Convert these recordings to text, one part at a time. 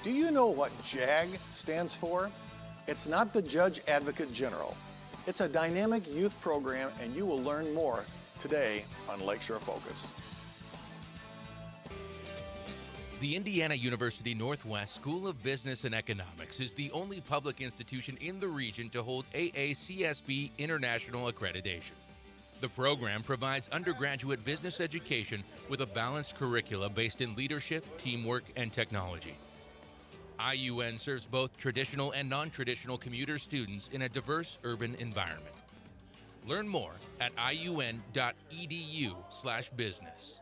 Do you know what JAG stands for? It's not the Judge Advocate General. It's a dynamic youth program, and you will learn more today on Lakeshore Focus. The Indiana University Northwest School of Business and Economics is the only public institution in the region to hold AACSB International accreditation. The program provides undergraduate business education with a balanced curricula based in leadership, teamwork, and technology. IUN serves both traditional and non-traditional commuter students in a diverse urban environment. Learn more at iun.edu/business.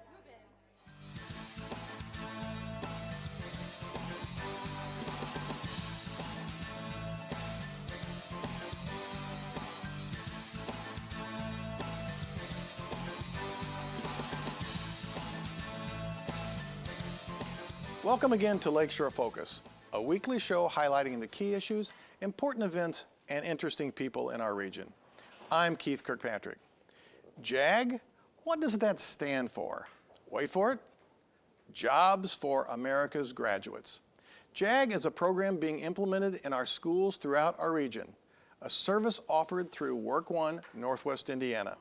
Welcome again to Lakeshore Focus, a weekly show highlighting the key issues, important events, and interesting people in our region. I'm Keith Kirkpatrick. JAG, what does that stand for? Wait for it. Jobs for America's Graduates. JAG is a program being implemented in our schools throughout our region, a service offered through Work One, Northwest Indiana.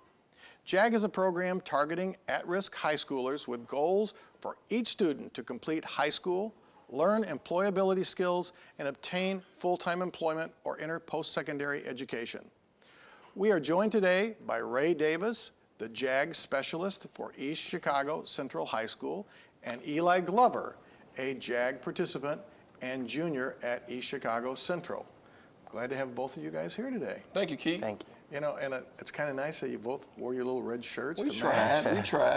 JAG is a program targeting at-risk high schoolers with goals for each student to complete high school, learn employability skills, and obtain full-time employment or enter post-secondary education. We are joined today by Ray Davis, the JAG specialist for East Chicago Central High School, and Eli Glover, a JAG participant and junior at East Chicago Central. Glad to have both of you guys here today. Thank you, Keith. Thank you. You know, and it's kind of nice that you both wore your little red shirts. We tried.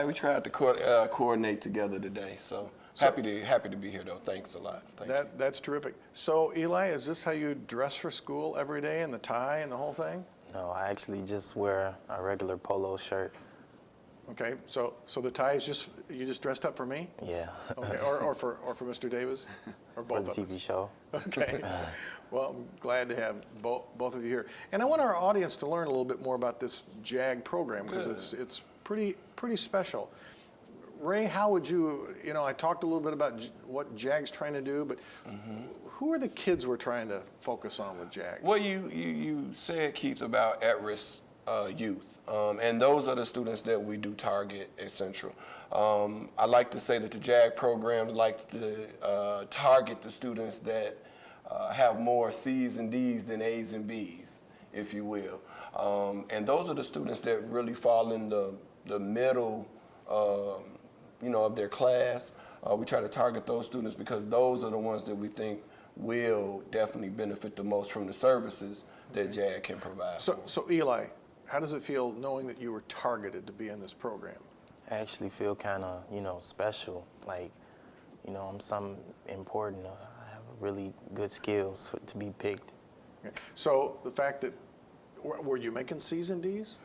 We tried to coordinate together today. So happy to be here, though. Thanks a lot. That's terrific. So Eli, is this how you dress for school every day, and the tie and the whole thing? No, I actually just wear a regular polo shirt. Okay, so the tie is you just dressed up for me? Yeah. Okay, or for Mr. Davis, or both For the of us? TV show. Okay. Well, I'm glad to have both of you here, and I want our audience to learn a little bit more about this JAG program because it's pretty special. Ray, how would you know? I talked a little bit about what JAG's trying to do, but who are the kids we're trying to focus on with JAG? Well, you said, Keith, about at-risk youth, and those are the students that we do target at Central. I like to say that the JAG programs like to target the students that have more C's and D's than A's and B's, if you will. And those are the students that really fall in the middle of their class. We try to target those students because those are the ones that we think will definitely benefit the most from the services that JAG can provide. So Eli, how does it feel knowing that you were targeted to be in this program? I actually feel kind of, special. Like, I'm something important. I have really good skills to be picked. Okay. So the fact that, were you making C's and D's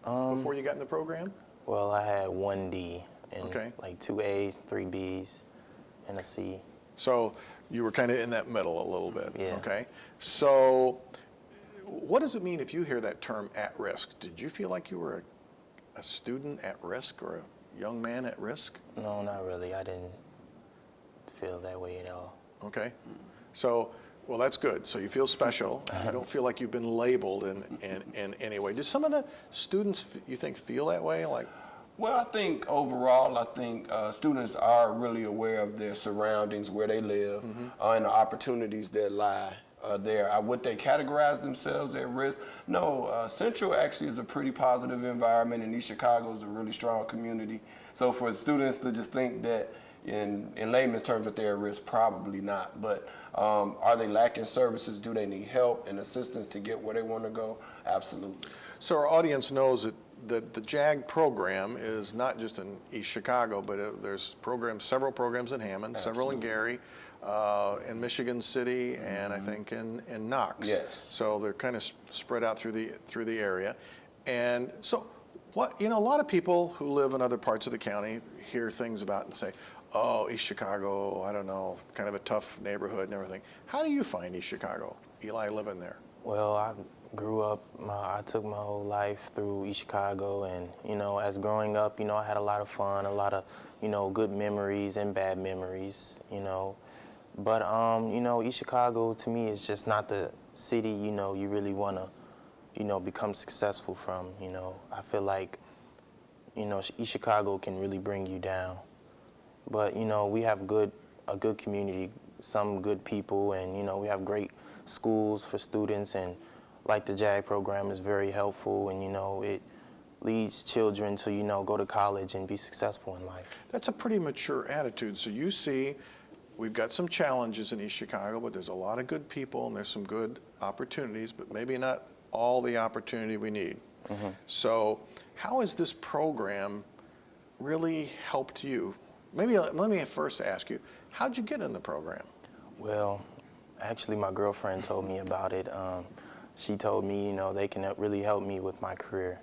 before you got in the program? Well, I had 1 D and Okay. like 2 A's, 3 B's, and a C. So you were kind of in that middle a little bit. Yeah. Okay. So what does it mean if you hear that term at risk? Did you feel like you were a student at risk or a young man at risk? No, not really. I didn't feel that way at all. Okay. So, well, that's good. So you feel special. You don't feel like you've been labeled in any way. Do some of the students you think feel that way? Like, Well, I think overall, students are really aware of their surroundings, where they live, and the opportunities that lie there. Would they categorize themselves at risk? No, Central actually is a pretty positive environment, and East Chicago is a really strong community. So for students to just think that in layman's terms that they're at risk, probably not. But are they lacking services? Do they need help and assistance to get where they want to go? Absolutely. so our audience knows that the JAG program is not just in East Chicago, but there's several programs in Hammond, several in Gary, in Michigan City, and I think in Knox. Yes. So they're kind of spread out through the area, and so a lot of people who live in other parts of the county hear things about and say, "Oh, East Chicago, I don't know, kind of a tough neighborhood and everything." How do you find East Chicago, Eli, living there? Well, I grew up, I took my whole life through East Chicago, and, as growing up, I had a lot of fun, a lot of, good memories and bad memories, But you know, East Chicago to me is just not the city, you know, you really want to, you know, become successful from. You know, I feel like, you know, East Chicago can really bring you down. But you know, we have a good community, some good people, and you know, we have great schools for students, and like the JAG program is very helpful, and you know, it leads children to, you know, go to college and be successful in life. That's a pretty mature attitude. So you see, we've got some challenges in East Chicago, but there's a lot of good people and there's some good opportunities, but maybe not all the opportunity we need. So how has this program really helped you? Maybe let me first ask you, how'd you get in the program? Well, actually, my girlfriend told me about it. She told me, you know, they can really help me with my career.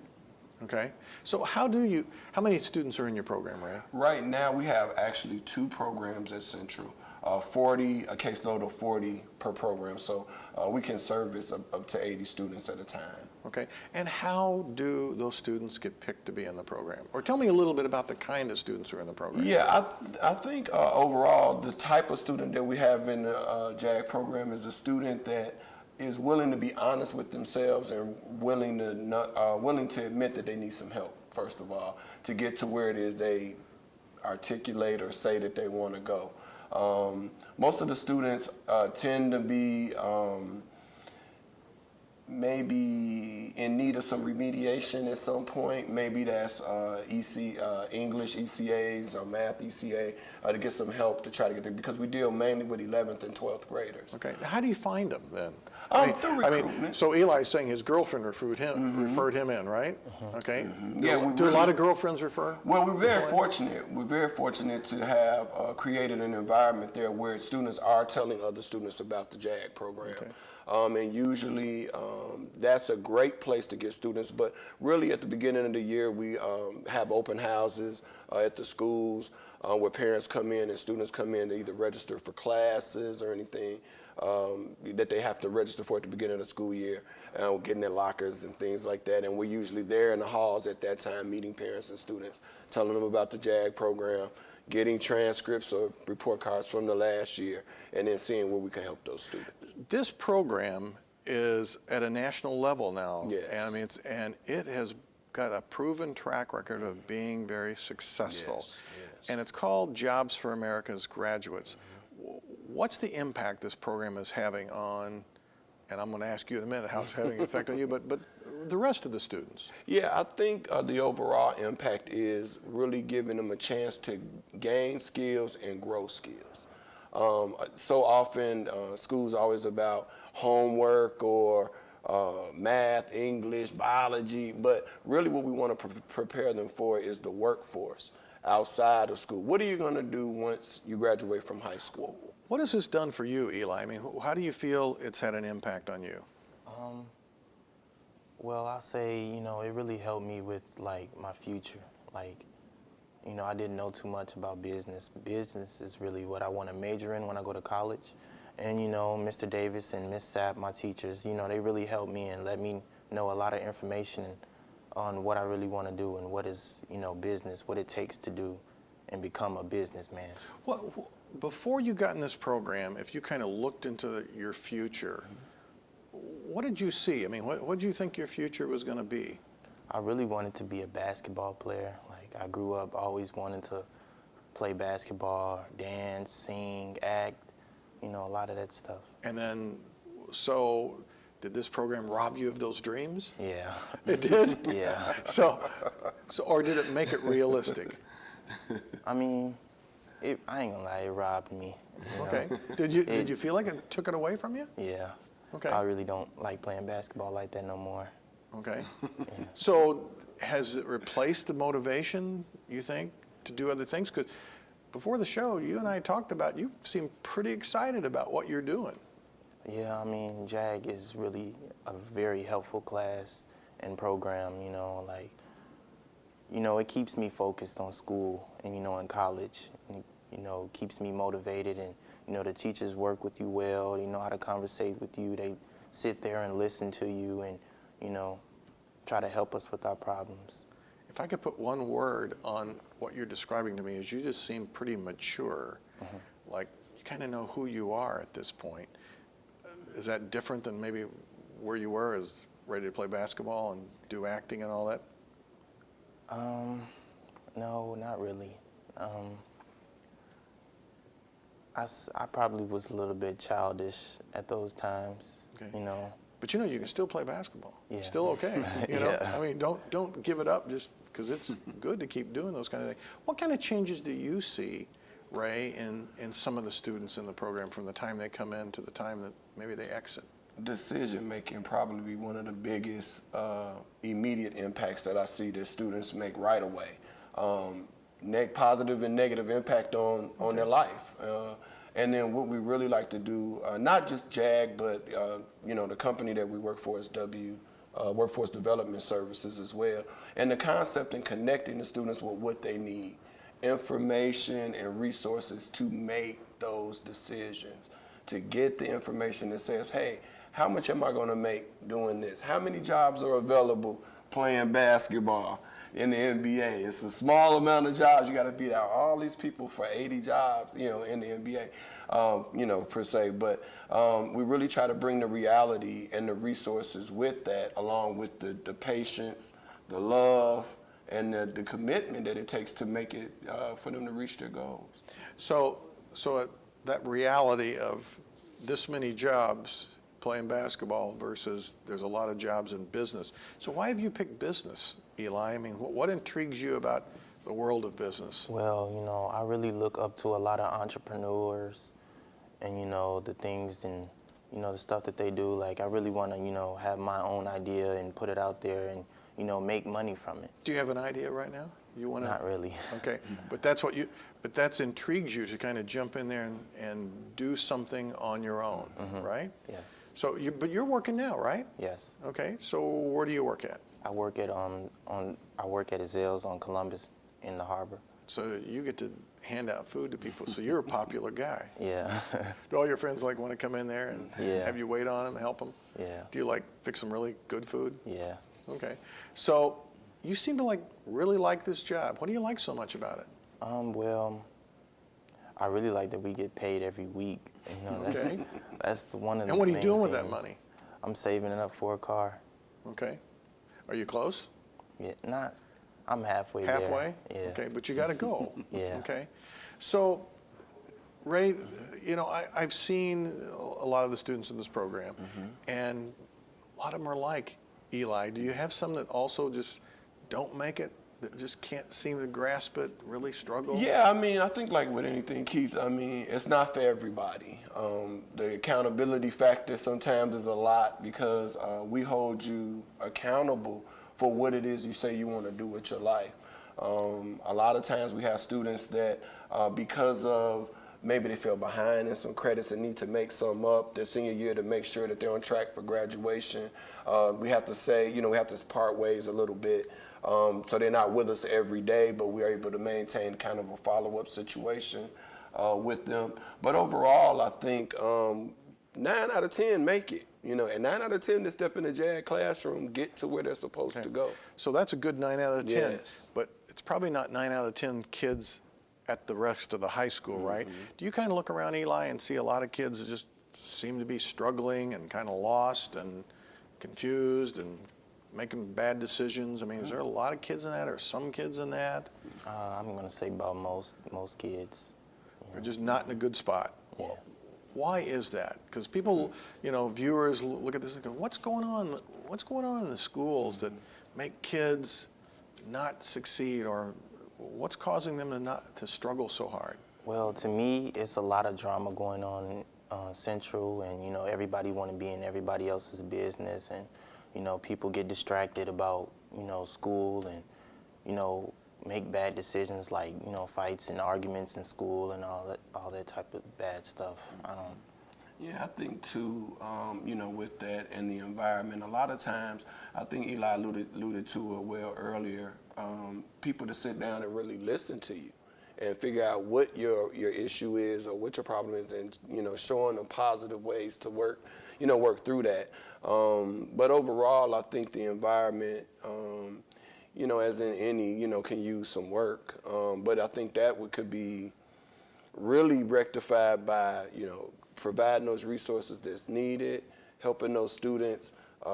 Okay. So how many students are in your program, Ray? Right now, we have actually 2 programs at Central, a caseload of 40 per program. So we can service up to 80 students at a time. Okay. And how do those students get picked to be in the program? Or tell me a little bit about the kind of students who are in the program. Yeah, I think overall, the type of student that we have in the JAG program is a student that is willing to be honest with themselves and willing to admit that they need some help, first of all, to get to where it is they articulate or say that they want to go. Most of the students tend to be maybe in need of some remediation at some point. Maybe that's English ECAs or math ECA to get some help to try to get there, because we deal mainly with 11th and 12th graders. Okay. How do you find them then? Through recruitment. So Eli's saying his girlfriend referred him in, right? Okay. Yeah, Do a lot of girlfriends refer? Well, we're very fortunate. We're very fortunate to have created an environment there where students are telling other students about the JAG program. Okay. And usually that's a great place to get students. But really at the beginning of the year, we have open houses at the schools where parents come in and students come in to either register for classes or anything that they have to register for at the beginning of the school year, getting their lockers and things like that. And we're usually there in the halls at that time, meeting parents and students, telling them about the JAG program, getting transcripts or report cards from the last year, and then seeing where we can help those students. This program is at a national level now. Yes. And I mean, it has got a proven track record of being very successful. Yes, yes. And it's called Jobs for America's Graduates. What's the impact this program is having on, and I'm going to ask you in a minute how it's having an effect on you, but the rest of the students? Yeah, I think the overall impact is really giving them a chance to gain skills and grow skills. So often, school's always about homework or math, English, biology, but really what we want to prepare them for is the workforce outside of school. What are you going to do once you graduate from high school? What has this done for you, Eli? I mean, how do you feel it's had an impact on you? Well, I'll say, you know, it really helped me with, like, my future. Like, you know, I didn't know too much about business. Business is really what I want to major in when I go to college. And, you know, Mr. Davis and Miss Sapp, my teachers, you know, they really helped me and let me know a lot of information on what I really want to do and what is, you know, business, what it takes to do and become a businessman. Well, before you got in this program, if you kind of looked into your future, what did you see? I mean, what did you think your future was going to be? I really wanted to be a basketball player. Like, I grew up always wanting to play basketball, dance, sing, act, you know, a lot of that stuff. And then, so did this program rob you of those dreams? Yeah. It did? Yeah. So, or did it make it realistic? I mean, I ain't gonna lie, it robbed me. You know? Okay. Did you feel like it took it away from you? Yeah. Okay. I really don't like playing basketball like that no more. Okay. So has it replaced the motivation, you think, to do other things? Because before the show, you and I talked about, you seem pretty excited about what you're doing. Yeah, I mean, JAG is really a very helpful class and program, you know, like, you know, it keeps me focused on school and, you know, in college. And, you know, keeps me motivated, and, you know, the teachers work with you well. They know how to conversate with you. They sit there and listen to you and, you know, try to help us with our problems. If I could put one word on what you're describing to me, is you just seem pretty mature. Like, you kind of know who you are at this point. Is that different than maybe where you were as ready to play basketball and do acting and all that? No, not really. I probably was a little bit childish at those times, Okay. you know. But you know, you can still play basketball. Yeah. It's still okay. You know, Yeah. I mean, don't give it up just because it's good to keep doing those kind of things. What kind of changes do you see, Ray, in some of the students in the program from the time they come in to the time that maybe they exit? Decision making probably one of the biggest immediate impacts that I see that students make right away. Positive and negative impact on their life. And then what we really like to do, not just JAG, but the company that we work for is Workforce Development Services as well. And the concept in connecting the students with what they need, information and resources to make those decisions, to get the information that says, hey, how much am I going to make doing this? How many jobs are available playing basketball in the NBA? It's a small amount of jobs. You got to beat out all these people for 80 jobs, in the NBA, per se. But we really try to bring the reality and the resources with that, along with the patience, the love, and the commitment that it takes to make it for them to reach their goals. So that reality of this many jobs playing basketball versus there's a lot of jobs in business. So why have you picked business, Eli? I mean, what intrigues you about the world of business? Well, I really look up to a lot of entrepreneurs and, the things and, the stuff that they do. Like, I really want to, have my own idea and put it out there and, make money from it. Do you have an idea right now? You want to? Not really. Okay, but that's intrigues you to kind of jump in there and do something on your own, right? Yeah. So but you're working now, right? Yes. Okay, so where do you work at? I work at Zales on Columbus in the harbor. So you get to hand out food to people. So you're a popular guy. Yeah. Do all your friends want to come in there and Yeah. have you wait on them and help them? Yeah. Do you fix some really good food? Yeah. Okay. So you seem to really like this job. What do you like so much about it? Well, I really like that we get paid every week. Okay. That's the one of the And what are you main doing with that things. money? I'm saving it up for a car. Okay. Are you close? Yeah, I'm halfway Halfway? there. Yeah. Okay, but you got to go. Yeah. Okay. So, Ray, I've seen a lot of the students in this program, and a lot of them are like Eli. Do you have some that also just don't make it, that just can't seem to grasp it, really struggle? Yeah, I think like with anything, Keith, it's not for everybody. The accountability factor sometimes is a lot because we hold you accountable for what it is you say you want to do with your life. A lot of times we have students that because of maybe they fell behind in some credits and need to make some up their senior year to make sure that they're on track for graduation. We have to say, we have to part ways a little bit. So they're not with us every day, but we're able to maintain kind of a follow-up situation with them. But overall, I think 9 out of 10 make it. And 9 out of 10 that step in the JAG classroom get to where they're supposed to go. So that's a good 9 out of 10. Yes. But it's probably not 9 out of 10 kids at the rest of the high school, right? Do you kind of look around, Eli, and see a lot of kids that just seem to be struggling and kind of lost and confused and making bad decisions? I mean, is there a lot of kids in that, or some kids in that? I'm gonna say about most kids. They're just not in a good spot. Yeah. Why is that? Because people, viewers look at this and go, what's going on? What's going on in the schools that make kids not succeed, or what's causing them to struggle so hard? Well, to me, it's a lot of drama going on Central, and everybody want to be in everybody else's business, and people get distracted about school, and make bad decisions like fights and arguments in school and all that type of bad stuff. Yeah, I think too, with that and the environment, a lot of times, I think Eli alluded to it well earlier, people to sit down and really listen to you and figure out what your issue is or what your problem is, and showing them positive ways to work through that. But overall, I think the environment, as in any, can use some work. But I think that could be really rectified by, providing those resources that's needed, helping those students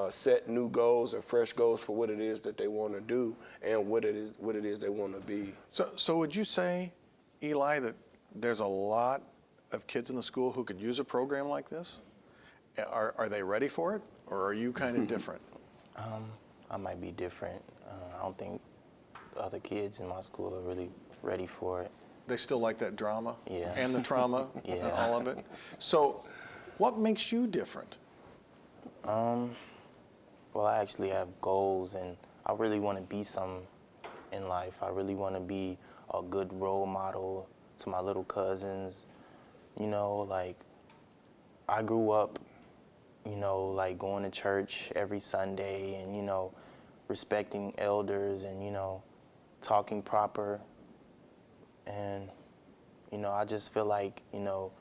set new goals and fresh goals for what it is that they want to do and what it is they want to be. So would you say, Eli, that there's a lot of kids in the school who could use a program like this? Are they ready for it, or are you kind of different? I might be different. I don't think the other kids in my school are really ready for it. They still like that drama? Yeah. And the trauma? Yeah. And all of it? So what makes you different? Well, I actually have goals, and I really want to be something in life. I really want to be a good role model to my little cousins. Like, I grew up, like going to church every Sunday and, respecting elders and, talking proper. And, I just feel like, So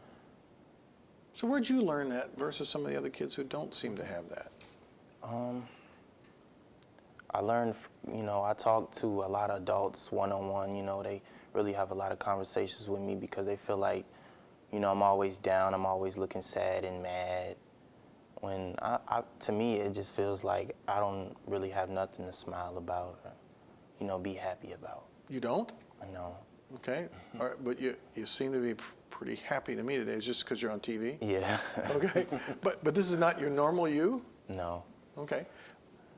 where'd you learn that versus some of the other kids who don't seem to have that? I learned, I talk to a lot of adults one-on-one. They really have a lot of conversations with me because they feel like, I'm always down, I'm always looking sad and mad. When to me, it just feels like I don't really have nothing to smile about or, be happy about. You don't? I know. Okay. All right, but you seem to be pretty happy to me today. Is just because you're on TV? Yeah. Okay. But this is not your normal you? No. Okay.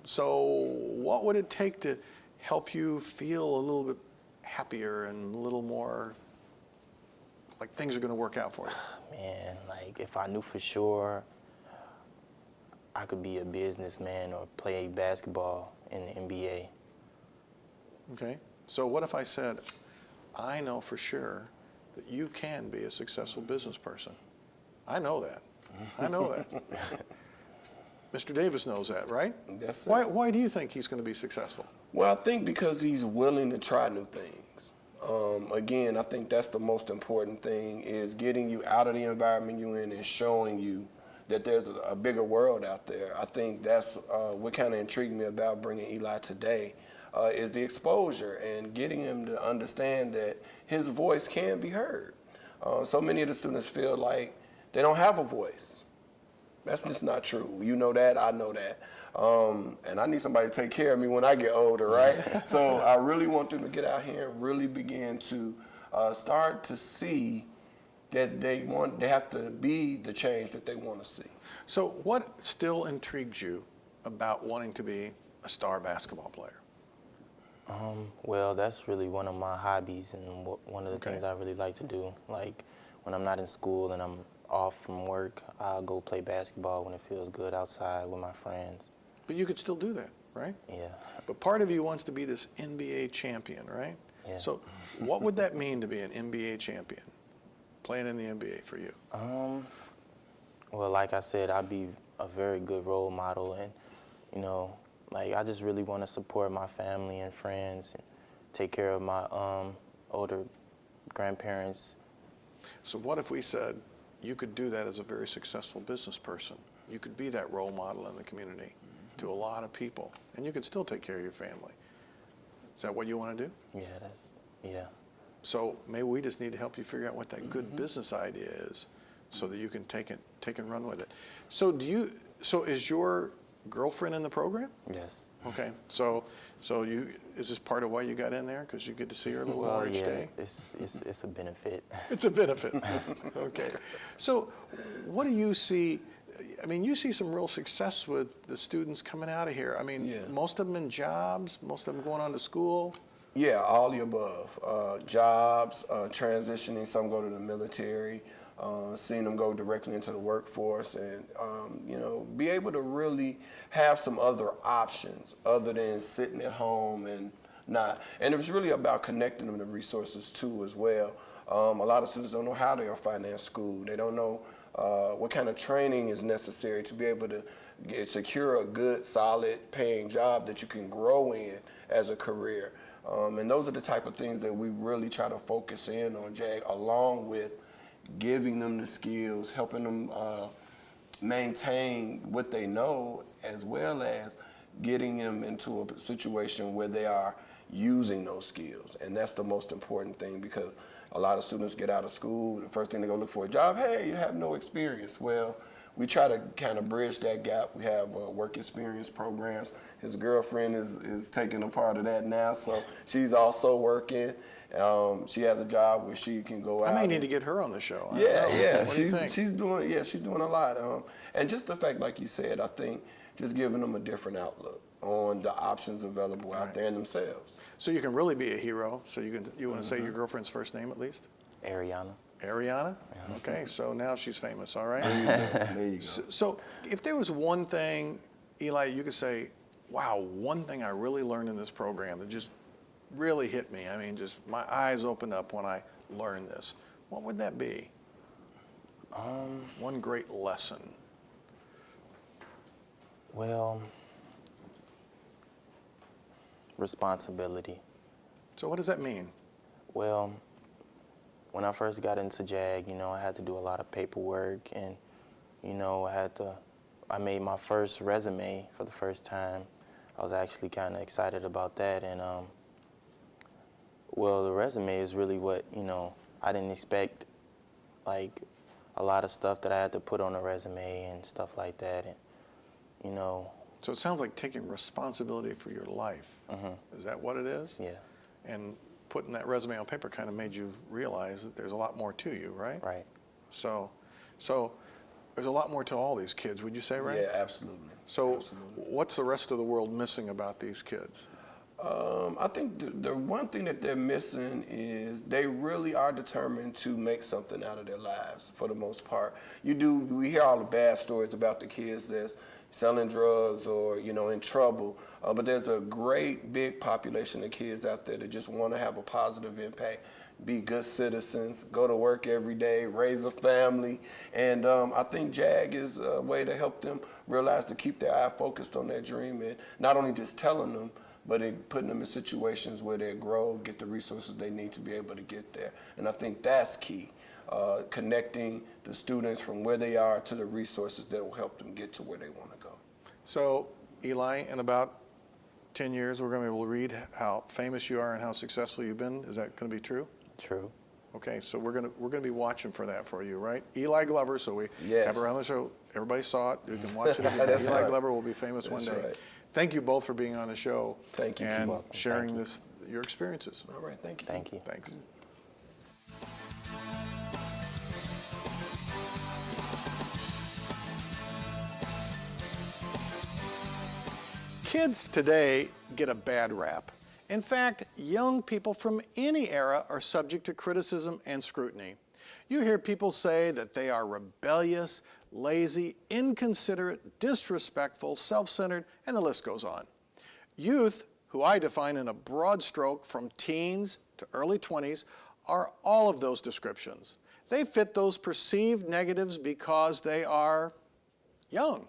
So what would it take to help you feel a little bit happier and a little more like things are going to work out for you? Man, like if I knew for sure I could be a businessman or play basketball in the NBA. Okay. So what if I said, I know for sure that you can be a successful business person? I know that. I know that. Mr. Davis knows that, right? That's Why do you think he's going to be successful? Well, I think because he's willing to try new things. Again, I think that's the most important thing, is getting you out of the environment you're in and showing you that there's a bigger world out there. I think that's what kind of intrigued me about bringing Eli today, is the exposure and getting him to understand that his voice can be heard. So many of the students feel like they don't have a voice. That's just not true. You know that, I know that. And I need somebody to take care of me when I get older, right? So I really want them to get out here and really begin to start to see that they have to be the change that they want to see. So what still intrigues you about wanting to be a star basketball player? Well, that's really one of my hobbies and one of the Okay. things I really like to do. Like when I'm not in school and I'm off from work, I'll go play basketball when it feels good outside with my friends. But you could still do that, right? Yeah. But part of you wants to be this NBA champion, right? Yeah. So what would that mean to be an NBA champion, playing in the NBA for you? Well, like I said, I'd be a very good role model, and like I just really want to support my family and friends and take care of my older grandparents. So what if we said you could do that as a very successful business person? You could be that role model in the community to a lot of people, and you could still take care of your family. Is that what you want to do? Yeah. So maybe we just need to help you figure out what that good business idea is, so that you can take and run with it. So is your girlfriend in the program? Yes. Okay. So is this part of why you got in there? Because you get to see her a little Well, more each yeah, day? it's a benefit. It's a benefit. Okay. So what do you see? I mean, you see some real success with the students coming out of here. I mean, Yeah. most of them in jobs, most of them going on to school. Yeah, all the above. Jobs, transitioning, some go to the military, seeing them go directly into the workforce, and be able to really have some other options other than sitting at home and not. And it was really about connecting them to resources too as well. A lot of students don't know how they are financed school. They don't know what kind of training is necessary to be able to secure a good, solid paying job that you can grow in as a career. And those are the type of things that we really try to focus in on, JAG, along with giving them the skills, helping them maintain what they know, as well as getting them into a situation where they are using those skills. And that's the most important thing, because A lot of students get out of school, the first thing they go look for a job, hey, you have no experience. Well, we try to kind of bridge that gap. We have work experience programs. His girlfriend is taking a part of that now, so she's also working. She has a job where she can go out. I may need to get her on the show. Yeah. What do you think? She's doing a lot. And just the fact, like you said, I think just giving them a different outlook on the options available out there in themselves. So you can really be a hero. So you want to say your girlfriend's first name at least? Ariana. Ariana? Okay, so now she's famous, all right? There you go. So if there was one thing, Eli, you could say, wow, one thing I really learned in this program that just really hit me. I mean, just my eyes opened up when I learned this. What would that be? One great lesson. Well, responsibility. So what does that mean? Well, when I first got into JAG, I had to do a lot of paperwork, and, I made my first resume for the first time. I was actually kind of excited about that, and, well, the resume is really what, I didn't expect, like, a lot of stuff that I had to put on a resume and stuff like that, and, So it sounds like taking responsibility for your life. Is that what it is? Yeah. And putting that resume on paper kind of made you realize that there's a lot more to you, right? Right. So there's a lot more to all these kids, would you say, right? Yeah, absolutely. So Absolutely. what's the rest of the world missing about these kids? I think the one thing that they're missing is they really are determined to make something out of their lives for the most part. We hear all the bad stories about the kids that's selling drugs or, in trouble, but there's a great big population of kids out there that just want to have a positive impact, be good citizens, go to work every day, raise a family, and I think JAG is a way to help them realize to keep their eye focused on their dream, and not only just telling them, but putting them in situations where they grow, get the resources they need to be able to get there. And I think that's key, connecting the students from where they are to the resources that will help them get to where they want to go. So Eli, in about 10 years, we're going to be able to read how famous you are and how successful you've been. Is that going to be true? True. Okay, so we're going to be watching for that for you, right? Eli Glover, so we Yes. have her on the show. Everybody saw it. You can watch it again. That's Eli right. Glover will be famous one That's day. right. Thank you both for being on the show. Thank you. And You're welcome. sharing your experiences. All right, thank you. Thank you. Thanks. Kids today get a bad rap. In fact, young people from any era are subject to criticism and scrutiny. You hear people say that they are rebellious, lazy, inconsiderate, disrespectful, self-centered, and the list goes on. Youth, who I define in a broad stroke from teens to early 20s, are all of those descriptions. They fit those perceived negatives because they are young.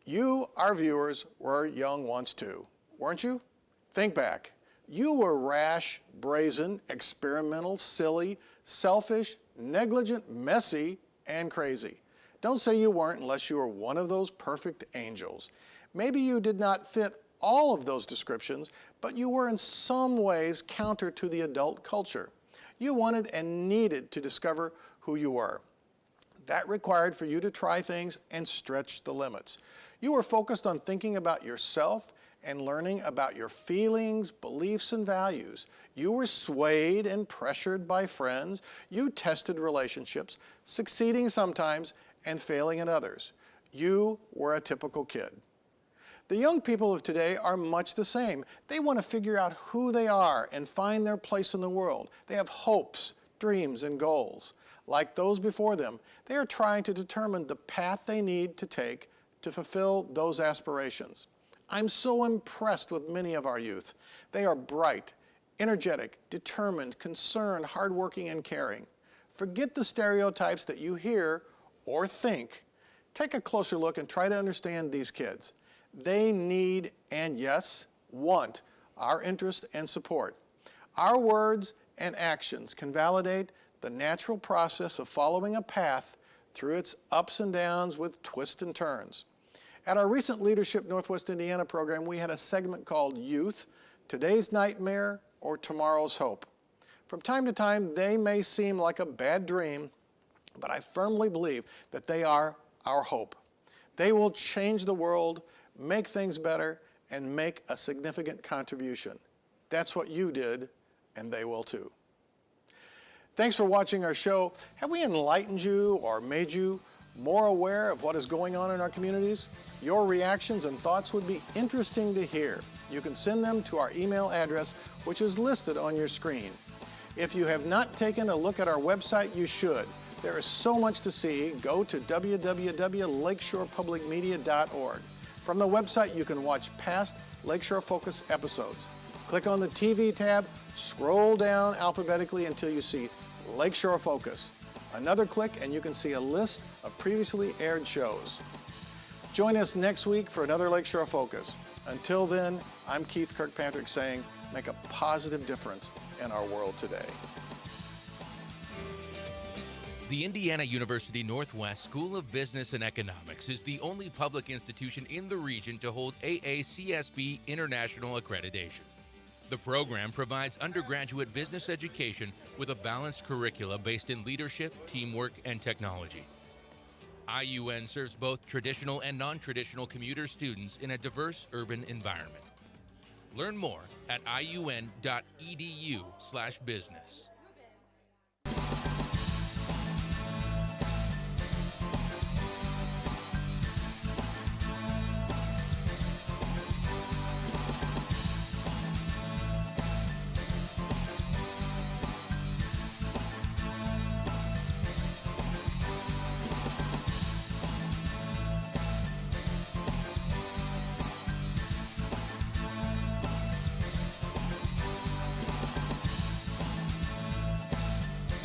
You, our viewers, were young once too, weren't you? Think back. You were rash, brazen, experimental, silly, selfish, negligent, messy, and crazy. Don't say you weren't unless you were one of those perfect angels. Maybe you did not fit all of those descriptions, but you were in some ways counter to the adult culture. You wanted and needed to discover who you were. That required for you to try things and stretch the limits. You were focused on thinking about yourself and learning about your feelings, beliefs, and values. You were swayed and pressured by friends. You tested relationships, succeeding sometimes and failing at others. You were a typical kid. The young people of today are much the same. They want to figure out who they are and find their place in the world. They have hopes, dreams, and goals. Like those before them, they are trying to determine the path they need to take to fulfill those aspirations. I'm so impressed with many of our youth. They are bright, energetic, determined, concerned, hardworking, and caring. Forget the stereotypes that you hear or think. Take a closer look and try to understand these kids. They need, and yes, want, our interest and support. Our words and actions can validate the natural process of following a path through its ups and downs with twists and turns. At our recent Leadership Northwest Indiana program, we had a segment called Youth, Today's Nightmare or Tomorrow's Hope. From time to time, they may seem like a bad dream, but I firmly believe that they are our hope. They will change the world, make things better, and make a significant contribution. That's what you did, and they will too. Thanks for watching our show. Have we enlightened you or made you more aware of what is going on in our communities? Your reactions and thoughts would be interesting to hear. You can send them to our email address, which is listed on your screen. If you have not taken a look at our website, you should. There is so much to see. Go to www.lakeshorepublicmedia.org. From the website, you can watch past Lakeshore Focus episodes. Click on the TV tab, scroll down alphabetically until you see Lakeshore Focus. Another click and you can see a list of previously aired shows. Join us next week for another Lakeshore Focus. Until then, I'm Keith Kirkpatrick saying, make a positive difference in our world today. The Indiana University Northwest School of Business and Economics is the only public institution in the region to hold AACSB International accreditation. The program provides undergraduate business education with a balanced curricula based in leadership, teamwork, and technology. IUN serves both traditional and non-traditional commuter students in a diverse urban environment. Learn more at iun.edu/business.